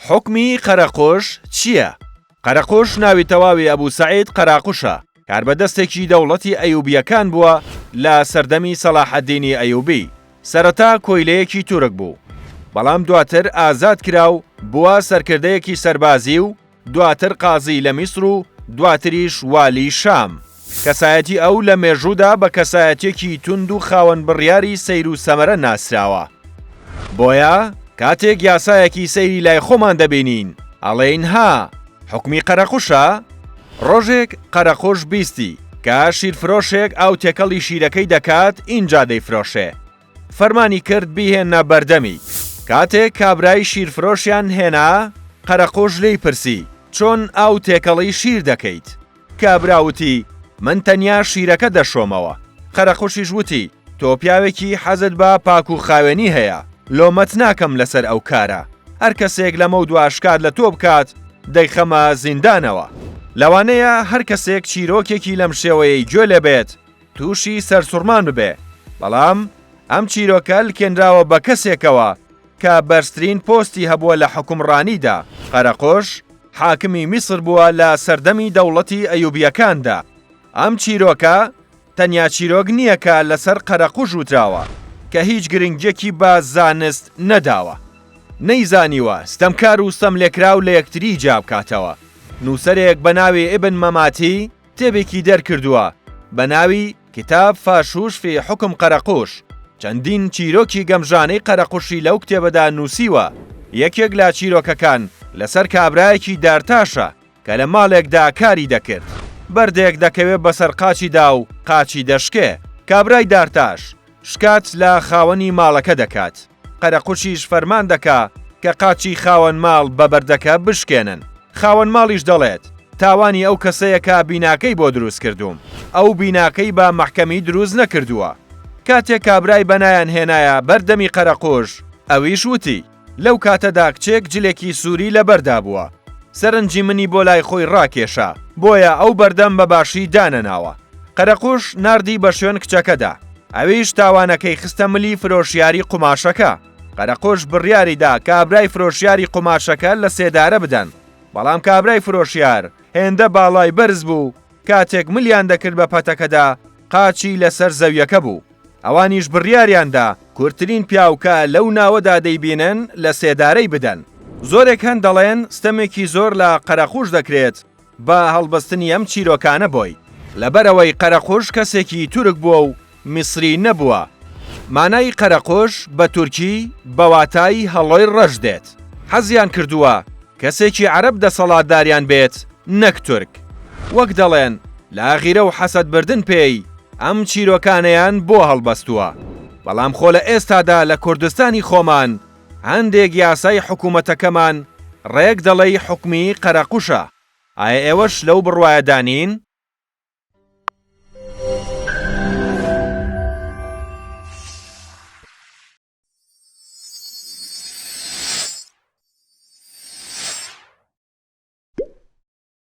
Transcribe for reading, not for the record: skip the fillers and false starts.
حکمی قەرەقۆش چییە؟ قەرەقۆش ناوی تەواوی ئەبوو سەعید قەراقوشە، کاربەدەستێکی دەوڵەتی ئەیوبیەکان بووە لە سەردەمی سەلاحەددینی ئەیوبی. سەرەتا کۆیلەیەکی تورک بوو، بەڵام دواتر ئازاد کرا و بووە سەرکردەیەکی سەربازی و دواتر قازی لە میسر و دواتریش والی شام. کەسایەتی ئەو لە مێژوودا بە کەسایەتێکی توند و خاوەن بڕیاری سەیر و سەمەرە ناسراوە. بۆیە کاتێک یاسایەکی سەیری لای خۆمان دەبینین ئەڵێین ها حکمی قەرەقوشە. ڕۆژێک قەرەقۆش بیستی کە شیرفرۆشێک ئەو تێکەڵی شیرەکەی دەکات ئینجا دەیفرۆشێ. فەرمانی کرد بیهێنە بەردەمی. کاتێک کابرای شیرفرۆشیان هێنا قەرەقۆش لێی پرسی چۆن ئەو تێکەڵی شیر دەکەیت؟ کابراوتی من تەنیا شیرەکە دەشۆمەوە. قەرەقۆشیش وتی تۆ پیاوێکی حەزت بە پاک و خاوێنی هەیە، لۆمەت ناکەم لەسەر ئەو کارە. هەر کەسێک لەمە و دواشکات لە تۆ بکات دەیخەمە زیندانەوە. لەوانەیە هەر کەسێک چیرۆکێکی لەم شێوەیەی گوێ لێ بێت تووشی سەرسوڕمان ببێ، بەڵام ئەم چیرۆکە لکێنراوە بە کەسێکەوە کە بەرزترین پۆستی هەبووە لە حکومڕانیدا. قەرەقۆش حاکمی میسر بووە لە سەردەمی دەوڵەتی ئەیوبیەکاندا. ئەم چیرۆکە تەنیا چیرۆک نییە کە لەسەر قەرەقوش وتراوە کە هیچ گرنگجێکی بە زانست نەداوە. نەیزانیوە ستەمکار و ستەملێکراو لە یەکتری جا بکاتەوە. نووسەرێک بە ناوی ئیبن مەماتی کتێبێکی دەرکردووە بە ناوی کتاب فاشوش فی حکم قەرەقوش. چەندین چیرۆکی گەمژانەی قەرەقوشی لەو کتێبەدا نووسیوە. یەکێک لە چیرۆکەکان لەسەر کابرایەکی دارتاشە کە لە ماڵێکدا کاری دەکرد. بەردێک دەکەوێت بەسەر قاچیدا و قاچی دەشکێ. کابرای دارتاش شکات لە خاوەنی ماڵەکە دەکات. قەرەقوشیش فەرمان دەکا کە قاچی خاوەن ماڵ بە بەردەکە بشکێنن. خاوەن ماڵیش دەڵێت تاوانی ئەو کەسەیە کە بیناکەی بۆ دروست کردوم، ئەو بیناکەی بە مەحکەمی دروست نەکردووە. کاتێک کابرای بەنایان هێنایە بەردەمی قەرەقۆش ئەویش وتی لەو کاتەدا کچێک جلێکی سووری لەبەردا بووە. سەرنجی منی بۆ لای خۆی ڕاکێشا، بۆیە ئەو بەردەم بە باشی دانەناوە. قەرەقوش ناردی بە شوێن کچەکەدا، ئەویش تاوانەکەی خستە ملی فرۆشیاری قوماشەکە. قەرەقۆش بڕیاریدا کابرای فرۆشیاری قوماشەکە لە سێدارە بدەن، بەڵام کابرای فرۆشیار هێندە باڵای بەرز بوو. کاتێک ملیان دەکرد بە پەتەکەدا قاچی لەسەر زەویەکە بوو. ئەوانیش بڕیاریاندا کورتترین پیاوکە لەو ناوەدا دەیبینن لە سێدارەی بدەن. زۆرێک هەن دەڵێن ستەمێکی زۆر لە قەرەقوش دەکرێت بە هەڵبەستنی ئەم چیرۆکانە بۆی، لەبەرەوەی قەرەقوش کەسێکی تورک بووە و میسری نەبووە. مانای قەرەقوش بە تورکی بەواتای هەڵۆی ڕەش دێت. حەزیان کردووە کەسێکی عەرەب دەسەڵاتداریان بێت نەک تورک. وەک دەڵێن لە ئاغیرە و حەسەد بردن پێی ئەم چیرۆکانەیان بۆ هەڵبەستووە. بەڵام خۆ لە ئێستادا لە کوردستانی خۆمان هەندێک یاسای حکوومەتەکەمان ڕێک دەڵێی حکمی قەرەقوشە. ئایا ئێوەش لەو بڕوایەدانین؟